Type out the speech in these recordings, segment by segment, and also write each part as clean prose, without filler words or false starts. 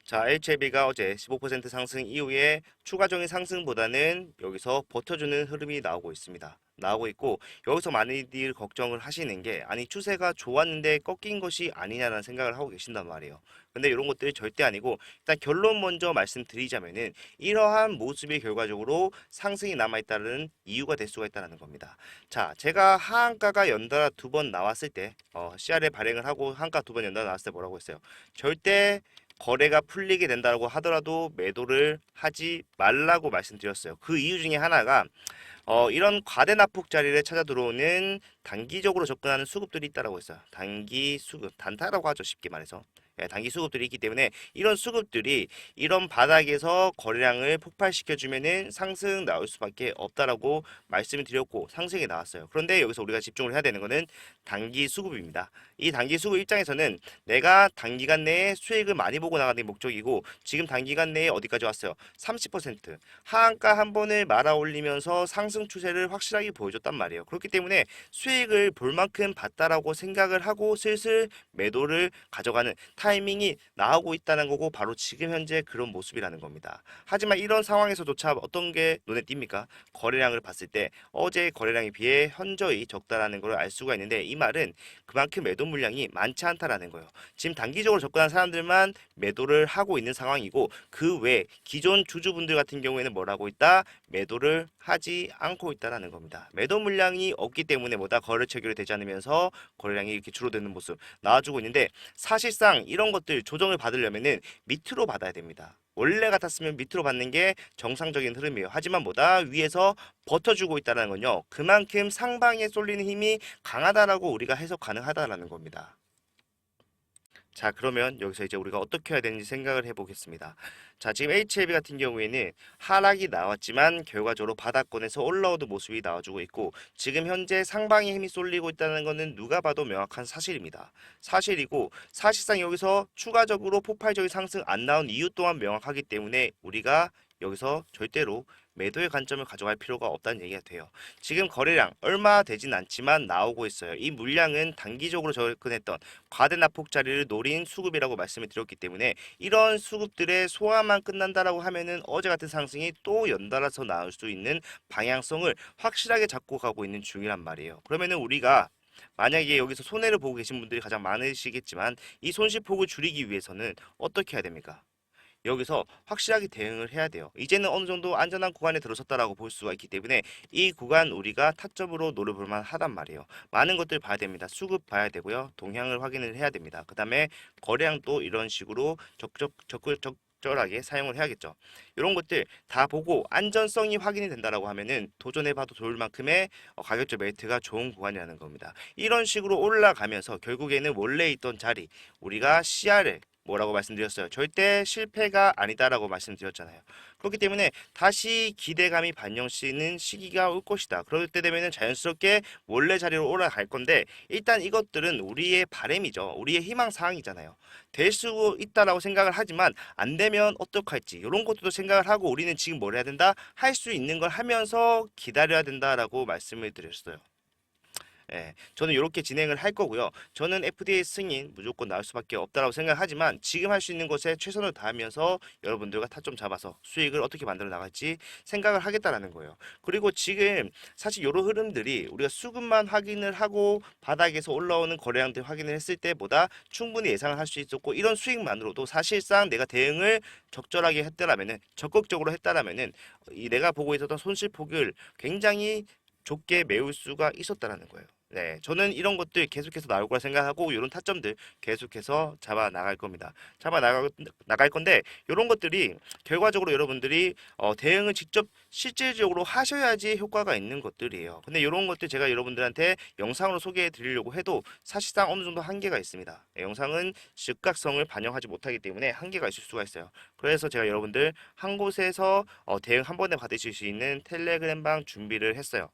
자, HLB가 어제 15% 상승 이후에 추가적인 상승보다는 여기서 버텨주는 흐름이 나오고 있습니다. 나오고 있고, 여기서 많이들 걱정을 하시는 게, 아니 추세가 좋았는데 꺾인 것이 아니냐라는 생각을 하고 계신단 말이에요. 근데 이런 것들이 절대 아니고, 일단 결론 먼저 말씀드리자면은 이러한 모습이 결과적으로 상승이 남아있다는 이유가 될 수가 있다는 겁니다. 자, 제가 하한가가 연달아 두 번 나왔을 때 CR에 발행을 하고 하한가 두 번 연달아 나왔을 때 뭐라고 했어요? 절대 거래가 풀리게 된다고 하더라도 매도를 하지 말라고 말씀드렸어요. 그 이유 중에 하나가 이런 과대 납폭 자리를 찾아 들어오는 단기적으로 접근하는 수급들이 있다라고 했어요. 단기 수급, 단타라고 하죠. 쉽게 말해서. 예, 단기 수급들이 있기 때문에 이런 수급들이 이런 바닥에서 거래량을 폭발시켜주면은 상승 나올 수밖에 없다라고 말씀을 드렸고 상승이 나왔어요. 그런데 여기서 우리가 집중을 해야 되는 거는 단기 수급입니다. 이 단기 수급 입장에서는 내가 단기간 내에 수익을 많이 보고 나가는 게 목적이고 지금 단기간 내에 어디까지 왔어요? 30% 하한가 한 번을 말아 올리면서 상승 추세를 확실하게 보여줬단 말이에요. 그렇기 때문에 수익을 볼 만큼 봤다라고 생각을 하고 슬슬 매도를 가져가는 타이밍이 나오고 있다는 거고 바로 지금 현재 그런 모습이라는 겁니다. 하지만 이런 상황에서조차 어떤 게 눈에 띕니까? 거래량을 봤을 때 어제 거래량에 비해 현저히 적다라는 걸 알 수가 있는데 이 말은 그만큼 매도 물량이 많지 않다라는 거예요. 지금 단기적으로 접근한 사람들만 매도를 하고 있는 상황이고 그 외 기존 주주분들 같은 경우에는 뭘 하고 있다? 매도를 하지 않고 있다라는 겁니다. 매도 물량이 없기 때문에 뭐다 거래 체결이 되지 않으면서 거래량이 이렇게 줄어드는 모습 나와주고 있는데 사실상 이런 것들 조정을 받으려면은 밑으로 받아야 됩니다. 원래 같았으면 밑으로 받는 게 정상적인 흐름이에요. 하지만 뭐다 위에서 버텨주고 있다는 건요. 그만큼 상방에 쏠리는 힘이 강하다라고 우리가 해석 가능하다라는 겁니다. 자, 그러면 여기서 이제 우리가 어떻게 해야 되는지 생각을 해보겠습니다. 자, 지금 HLB 같은 경우에는 하락이 나왔지만 결과적으로 바닥권에서 올라오는 모습이 나와주고 있고 지금 현재 상방에 힘이 쏠리고 있다는 것은 누가 봐도 명확한 사실입니다. 사실이고 사실상 여기서 추가적으로 폭발적인 상승 안 나온 이유 또한 명확하기 때문에 우리가 여기서 절대로 매도의 관점을 가져갈 필요가 없다는 얘기가 돼요. 지금 거래량 얼마 되진 않지만 나오고 있어요. 이 물량은 단기적으로 접근했던 과대 납폭 자리를 노린 수급이라고 말씀을 드렸기 때문에 이런 수급들의 소화만 끝난다라고 하면은 어제 같은 상승이 또 연달아서 나올 수 있는 방향성을 확실하게 잡고 가고 있는 중이란 말이에요. 그러면은 우리가 만약에 여기서 손해를 보고 계신 분들이 가장 많으시겠지만 이 손실폭을 줄이기 위해서는 어떻게 해야 됩니까? 여기서 확실하게 대응을 해야 돼요. 이제는 어느 정도 안전한 구간에 들어섰다라고 볼 수가 있기 때문에 이 구간 우리가 타점으로 노려볼 만하단 말이에요. 많은 것들 봐야 됩니다. 수급 봐야 되고요. 동향을 확인을 해야 됩니다. 그 다음에 거래량도 이런 식으로 적절하게 사용을 해야겠죠. 이런 것들 다 보고 안전성이 확인이 된다라고 하면은 도전해봐도 좋을 만큼의 가격적 메리트가 좋은 구간이라는 겁니다. 이런 식으로 올라가면서 결국에는 원래 있던 자리 우리가 CR을 뭐라고 말씀드렸어요? 절대 실패가 아니다라고 말씀드렸잖아요. 그렇기 때문에 다시 기대감이 반영시는 시기가 올 것이다. 그럴 때 되면은 자연스럽게 원래 자리로 올라갈 건데 일단 이것들은 우리의 바람이죠. 우리의 희망 사항이잖아요. 될 수 있다라고 생각을 하지만 안 되면 어떡할지 이런 것도 생각을 하고 우리는 지금 뭘 해야 된다? 할 수 있는 걸 하면서 기다려야 된다라고 말씀을 드렸어요. 예, 저는 이렇게 진행을 할 거고요. 저는 FDA 승인 무조건 나올 수밖에 없다라고 생각하지만 지금 할 수 있는 것에 최선을 다하면서 여러분들과 타점 잡아서 수익을 어떻게 만들어 나갈지 생각을 하겠다라는 거예요. 그리고 지금 사실 이런 흐름들이 우리가 수급만 확인을 하고 바닥에서 올라오는 거래량들 확인을 했을 때보다 충분히 예상을 할 수 있었고 이런 수익만으로도 사실상 내가 대응을 적절하게 했다라면은 적극적으로 했다라면은 이 내가 보고 있었던 손실폭을 굉장히 좁게 메울 수가 있었다라는 거예요. 네, 저는 이런 것들 계속해서 나올 거라 생각하고 이런 타점들 계속해서 잡아 나갈 겁니다. 나갈 건데 이런 것들이 결과적으로 여러분들이 대응을 직접 실질적으로 하셔야지 효과가 있는 것들이에요. 근데 이런 것들 제가 여러분들한테 영상으로 소개해 드리려고 해도 사실상 어느 정도 한계가 있습니다. 네, 영상은 즉각성을 반영하지 못하기 때문에 한계가 있을 수가 있어요. 그래서 제가 여러분들 한 곳에서 대응 한 번에 받으실 수 있는 텔레그램방 준비를 했어요.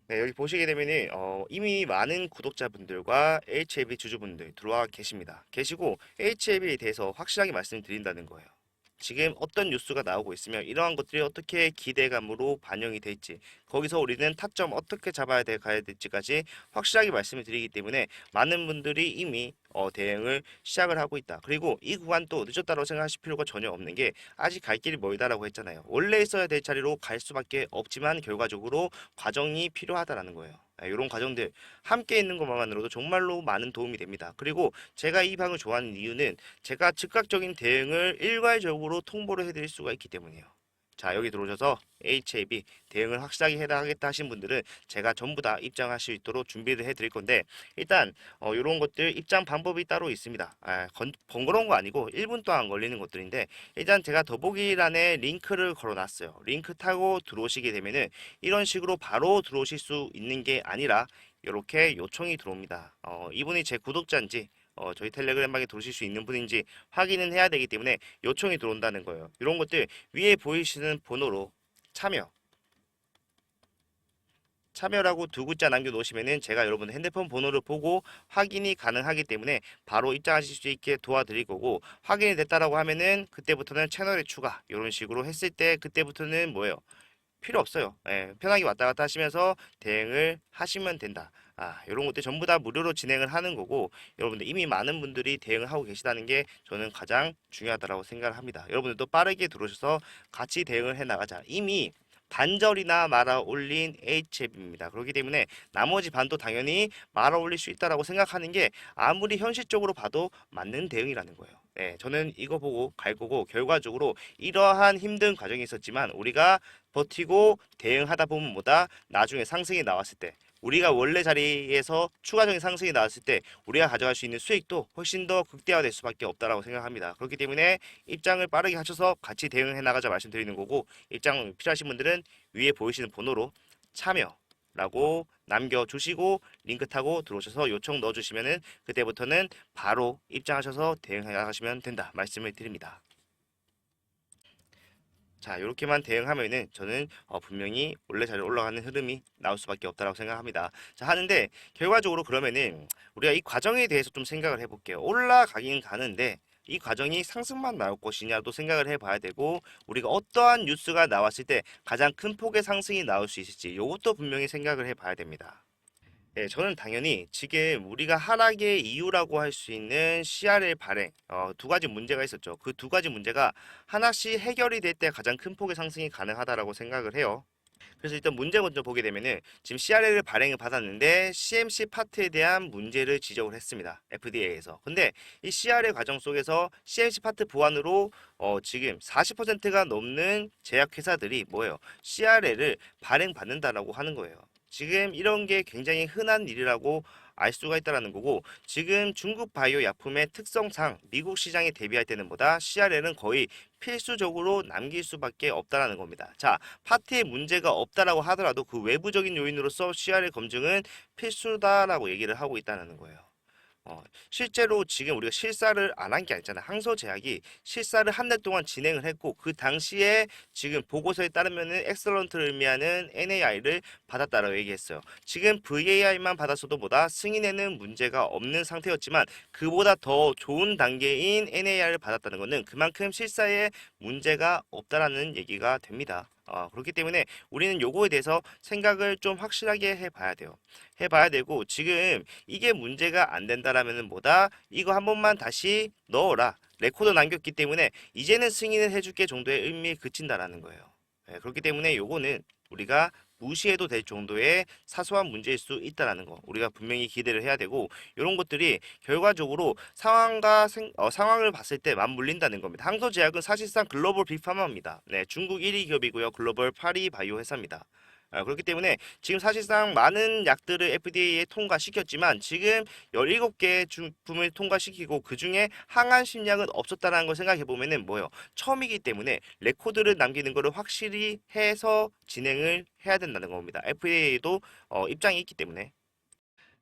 네, 여기 보시게 되면은 이미 많은 구독자분들과 HLB 주주분들 들어와 계십니다. 계시고 HLB에 대해서 확실하게 말씀드린다는 거예요. 지금 어떤 뉴스가 나오고 있으며 이러한 것들이 어떻게 기대감으로 반영이 될지 거기서 우리는 타점 어떻게 잡아야 돼 가야 될지까지 확실하게 말씀을 드리기 때문에 많은 분들이 이미 대응을 시작을 하고 있다. 그리고 이 구간 또 늦었다고 생각하실 필요가 전혀 없는 게 아직 갈 길이 멀다라고 했잖아요. 원래 있어야 될 자리로 갈 수밖에 없지만 결과적으로 과정이 필요하다라는 거예요. 이런 과정들 함께 있는 것만으로도 정말로 많은 도움이 됩니다. 그리고 제가 이 방을 좋아하는 이유는 제가 즉각적인 대응을 일괄적으로 통보를 해드릴 수가 있기 때문이에요. 자, 여기 들어오셔서 HAB 대응을 확실하게 해나가겠다 하신 분들은 제가 전부 다 입장할 수 있도록 준비를 해드릴 건데 일단 이런 것들 입장 방법이 따로 있습니다. 번거로운 거 아니고 1분 동안 걸리는 것들인데 일단 제가 더보기란에 링크를 걸어놨어요. 링크 타고 들어오시게 되면은 이런 식으로 바로 들어오실 수 있는 게 아니라 이렇게 요청이 들어옵니다. 이분이 제 구독자인지 저희 텔레그램방에 들어오실 수 있는 분인지 확인은 해야 되기 때문에 요청이 들어온다는 거예요. 이런 것들 위에 보이시는 번호로 참여라고 두 글자 남겨놓으시면은 제가 여러분 핸드폰 번호를 보고 확인이 가능하기 때문에 바로 입장하실 수 있게 도와드릴 거고 확인이 됐다라고 하면은 그때부터는 채널에 추가 이런 식으로 했을 때 그때부터는 뭐예요? 필요 없어요. 편하게 왔다 갔다 하시면서 대응을 하시면 된다. 이런 것들 전부 다 무료로 진행을 하는 거고 여러분들 이미 많은 분들이 대응을 하고 계시다는 게 저는 가장 중요하다고 생각을 합니다. 여러분들도 빠르게 들어오셔서 같이 대응을 해 나가자. 이미 반절이나 말아 올린 HF입니다. 그렇기 때문에 나머지 반도 당연히 말아 올릴 수 있다라고 생각하는 게 아무리 현실적으로 봐도 맞는 대응이라는 거예요. 네, 저는 이거 보고 갈 거고 결과적으로 이러한 힘든 과정이 있었지만 우리가 버티고 대응하다 보면 뭐다 나중에 상승이 나왔을 때 우리가 원래 자리에서 추가적인 상승이 나왔을 때 우리가 가져갈 수 있는 수익도 훨씬 더 극대화될 수밖에 없다라고 생각합니다. 그렇기 때문에 입장을 빠르게 하셔서 같이 대응해 나가자 말씀드리는 거고 입장 필요하신 분들은 위에 보이시는 번호로 참여라고 남겨주시고 링크 타고 들어오셔서 요청 넣어주시면은 그때부터는 바로 입장하셔서 대응해 나가시면 된다 말씀을 드립니다. 자, 이렇게만 대응하면은 저는 분명히 원래 자리로 올라가는 흐름이 나올 수밖에 없다고 생각합니다. 자, 하는데 결과적으로 그러면은 우리가 이 과정에 대해서 좀 생각을 해볼게요. 올라가긴 가는데 이 과정이 상승만 나올 것이냐도 생각을 해봐야 되고 우리가 어떠한 뉴스가 나왔을 때 가장 큰 폭의 상승이 나올 수 있을지 이것도 분명히 생각을 해봐야 됩니다. 네, 저는 당연히 지금 우리가 하락의 이유라고 할 수 있는 CRL 발행 두 가지 문제가 있었죠. 그 두 가지 문제가 하나씩 해결이 될 때 가장 큰 폭의 상승이 가능하다라고 생각을 해요. 그래서 일단 문제 먼저 보게 되면은 지금 CRL을 발행을 받았는데 CMC 파트에 대한 문제를 지적을 했습니다. FDA에서. 근데 이 CRL 과정 속에서 CMC 파트 보완으로 지금 40%가 넘는 제약회사들이 뭐예요? CRL을 발행받는다라고 하는 거예요. 지금 이런 게 굉장히 흔한 일이라고 알 수가 있다라는 거고 지금 중국 바이오 약품의 특성상 미국 시장에 대비할 때는 보다 CRL은 거의 필수적으로 남길 수밖에 없다라는 겁니다. 자, 파트에 문제가 없다라고 하더라도 그 외부적인 요인으로서 CRL 검증은 필수다라고 얘기를 하고 있다는 거예요. 실제로 지금 우리가 실사를 안 한 게 아니잖아. 항소제약이 실사를 한 달 동안 진행을 했고 그 당시에 지금 보고서에 따르면은 엑설런트를 의미하는 NAI를 받았다라고 얘기했어요. 지금 VAI만 받았어도 보다 승인에는 문제가 없는 상태였지만 그보다 더 좋은 단계인 NAI를 받았다는 것은 그만큼 실사에 문제가 없다라는 얘기가 됩니다. 그렇기 때문에 우리는 요거에 대해서 생각을 좀 확실하게 해봐야 돼요. 해봐야 되고 지금 이게 문제가 안 된다라면은 뭐다 이거 한 번만 다시 넣어라 레코드 남겼기 때문에 이제는 승인을 해줄게 정도의 의미에 그친다라는 거예요. 그렇기 때문에 요거는 우리가 무시해도 될 정도의 사소한 문제일 수 있다라는 거 우리가 분명히 기대를 해야 되고 이런 것들이 결과적으로 상황을 봤을 때 맞물린다는 겁니다. 항소제약은 사실상 글로벌 빅파마입니다. 네, 중국 1위 기업이고요. 글로벌 8위 바이오 회사입니다. 그렇기 때문에 지금 사실상 많은 약들을 FDA에 통과시켰지만 지금 17개 중품을 통과시키고 그중에 항암 신약은 없었다는 걸 생각해 보면은 뭐예요? 처음이기 때문에 레코드를 남기는 것을 확실히 해서 진행을 해야 된다는 겁니다. FDA도 입장이 있기 때문에.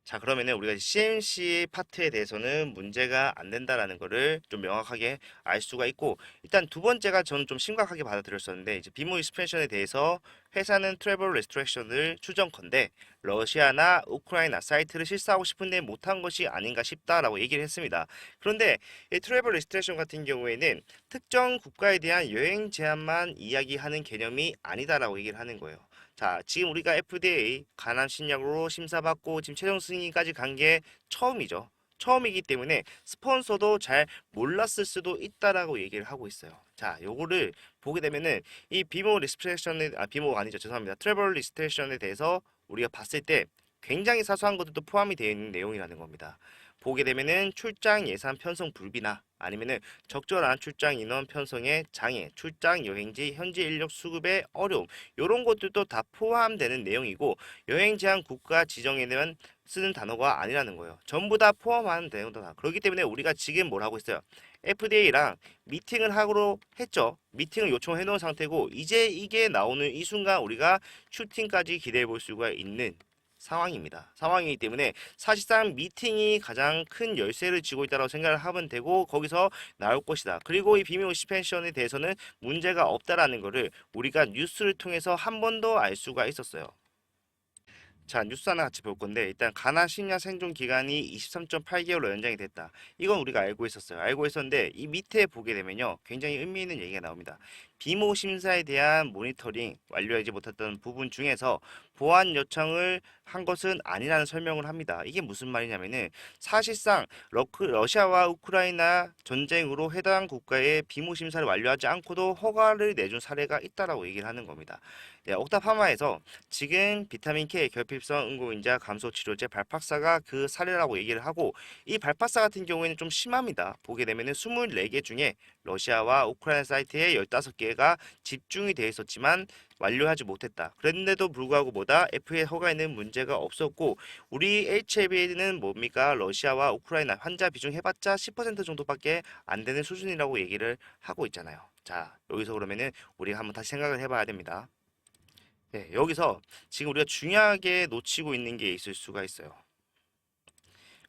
자, 그러면은 우리가 CMC 파트에 대해서는 문제가 안 된다라는 거를 좀 명확하게 알 수가 있고, 일단 두 번째가 저는 좀 심각하게 받아들였었는데, 이제 비모 익스펜션에 대해서 회사는 트래블 레스트렉션을 추정컨대 러시아나 우크라이나 사이트를 실사하고 싶은데 못한 것이 아닌가 싶다라고 얘기를 했습니다. 그런데 이 트래블 레스트렉션 같은 경우에는 특정 국가에 대한 여행 제한만 이야기하는 개념이 아니다라고 얘기를 하는 거예요. 자, 지금 우리가 FDA 간암 신약으로 심사받고 지금 최종 승인까지 간 게 처음이죠. 처음이기 때문에 스폰서도 잘 몰랐을 수도 있다라고 얘기를 하고 있어요. 자, 요거를 보게 되면은 이 비모 리스트렉션에 비모가 아니죠. 죄송합니다. 트래블 리스트렉션에 대해서 우리가 봤을 때 굉장히 사소한 것들도 포함이 되어 있는 내용이라는 겁니다. 보게 되면은 출장 예산 편성 불비나 아니면은 적절한 출장 인원 편성의 장애, 출장 여행지 현지 인력 수급의 어려움 이런 것들도 다 포함되는 내용이고 여행 제한 국가 지정에 대한 쓰는 단어가 아니라는 거예요. 전부 다 포함하는 내용이다. 그렇기 때문에 우리가 지금 뭘 하고 있어요? FDA랑 미팅을 하기로 했죠. 미팅을 요청해 놓은 상태고 이제 이게 나오는 이 순간 우리가 슈팅까지 기대해 볼 수가 있는 상황입니다. 상황이기 때문에 사실상 미팅이 가장 큰 열쇠를 쥐고 있다고 생각을 하면 되고 거기서 나올 것이다. 그리고 이 비밀 익스펜션에 대해서는 문제가 없다라는 것을 우리가 뉴스를 통해서 한 번 더 알 수가 있었어요. 자, 뉴스 하나 같이 볼 건데 일단 가나 심야 생존 기간이 23.8개월로 연장이 됐다. 이건 우리가 알고 있었어요. 알고 있었는데 이 밑에 보게 되면요. 굉장히 의미 있는 얘기가 나옵니다. 비모 심사에 대한 모니터링 완료하지 못했던 부분 중에서 보완 요청을 한 것은 아니라는 설명을 합니다. 이게 무슨 말이냐면은 사실상 러시아와 우크라이나 전쟁으로 해당 국가의 비모 심사를 완료하지 않고도 허가를 내준 사례가 있다라고 얘기를 하는 겁니다. 네, 옥타파마에서 지금 비타민 K 결핍성 응고인자 감소 치료제 발팍사가 그 사례라고 얘기를 하고 이 발팍사 같은 경우에는 좀 심합니다. 보게 되면은 24개 중에 러시아와 우크라이나 사이트에 15개가 집중이 되어 있었지만 완료하지 못했다. 그런데도 불구하고 뭐다? FDA 허가에는 문제가 없었고 우리 HIV는 뭡니까? 러시아와 우크라이나 환자 비중 해봤자 10% 정도밖에 안 되는 수준이라고 얘기를 하고 있잖아요. 자, 여기서 그러면은 우리가 한번 다시 생각을 해봐야 됩니다. 네, 여기서 지금 우리가 중요하게 놓치고 있는 게 있을 수가 있어요.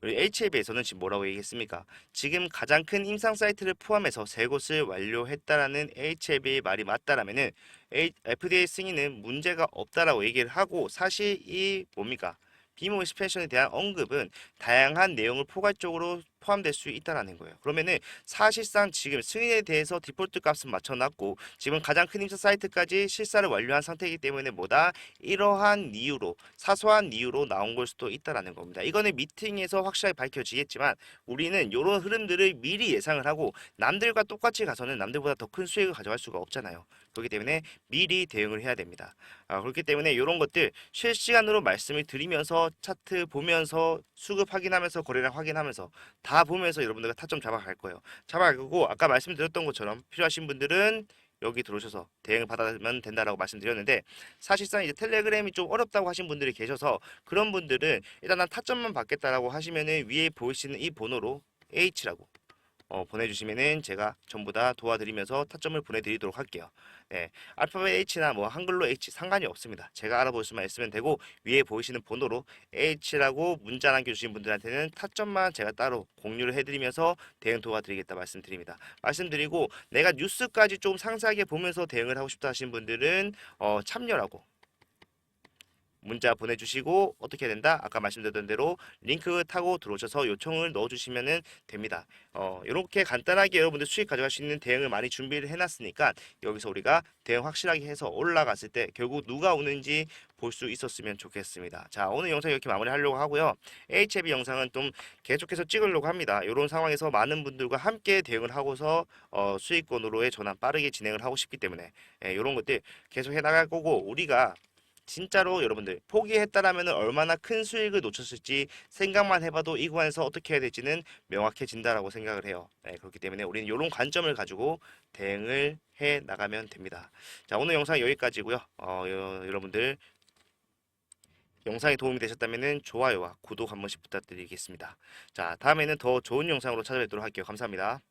우리 HAB에서는 지금 뭐라고 얘기했습니까? 지금 가장 큰 임상 사이트를 포함해서 세 곳을 완료했다라는 HAB의 말이 맞다라면은 FDA 승인은 문제가 없다라고 얘기를 하고 사실 이 뭡니까? 비모 익스펜션에 대한 언급은 다양한 내용을 포괄적으로 포함될 수 있다라는 거예요. 그러면은 사실상 지금 승인에 대해서 디폴트 값은 맞춰놨고 지금 가장 큰 임상 사이트까지 실사를 완료한 상태이기 때문에 뭐다 이러한 이유로 사소한 이유로 나온 걸 수도 있다라는 겁니다. 이거는 미팅에서 확실하게 밝혀지겠지만 우리는 이런 흐름들을 미리 예상을 하고 남들과 똑같이 가서는 남들보다 더 큰 수익을 가져갈 수가 없잖아요. 그렇기 때문에 미리 대응을 해야 됩니다. 그렇기 때문에 이런 것들 실시간으로 말씀을 드리면서 차트 보면서 수급 확인하면서 거래량 확인하면서 다 보면서 여러분들과 타점 잡아갈 거예요. 잡아가고 아까 말씀드렸던 것처럼 필요하신 분들은 여기 들어오셔서 대응을 받으면 된다라고 말씀드렸는데 사실상 이제 텔레그램이 좀 어렵다고 하신 분들이 계셔서 그런 분들은 일단 난 타점만 받겠다라고 하시면은 위에 보이시는 이 번호로 H라고 보내주시면은 제가 전부 다 도와드리면서 타점을 보내드리도록 할게요. 네, 알파벳 H나 뭐 한글로 H 상관이 없습니다. 제가 알아볼 수만 있으면 되고 위에 보이시는 번호로 H라고 문자 남겨주신 분들한테는 타점만 제가 따로 공유를 해드리면서 대응 도와드리겠다 말씀드립니다. 말씀드리고 내가 뉴스까지 좀 상세하게 보면서 대응을 하고 싶다 하신 분들은 참여라고 문자 보내주시고 어떻게 해야 된다? 아까 말씀드렸던 대로 링크 타고 들어오셔서 요청을 넣어주시면 됩니다. 이렇게 간단하게 여러분들 수익 가져갈 수 있는 대응을 많이 준비를 해놨으니까 여기서 우리가 대응 확실하게 해서 올라갔을 때 결국 누가 오는지 볼 수 있었으면 좋겠습니다. 자, 오늘 영상 이렇게 마무리하려고 하고요. HAB 영상은 좀 계속해서 찍으려고 합니다. 이런 상황에서 많은 분들과 함께 대응을 하고서 수익권으로의 전환 빠르게 진행을 하고 싶기 때문에 이런 것들 계속 해나갈 거고 우리가 진짜로 여러분들 포기했다라면 얼마나 큰 수익을 놓쳤을지 생각만 해봐도 이 구간에서 어떻게 해야 될지는 명확해진다라고 생각을 해요. 네, 그렇기 때문에 우리는 이런 관점을 가지고 대응을 해 나가면 됩니다. 자, 오늘 영상 여기까지고요. 여러분들 영상이 도움이 되셨다면 좋아요와 구독 한 번씩 부탁드리겠습니다. 자, 다음에는 더 좋은 영상으로 찾아뵙도록 할게요. 감사합니다.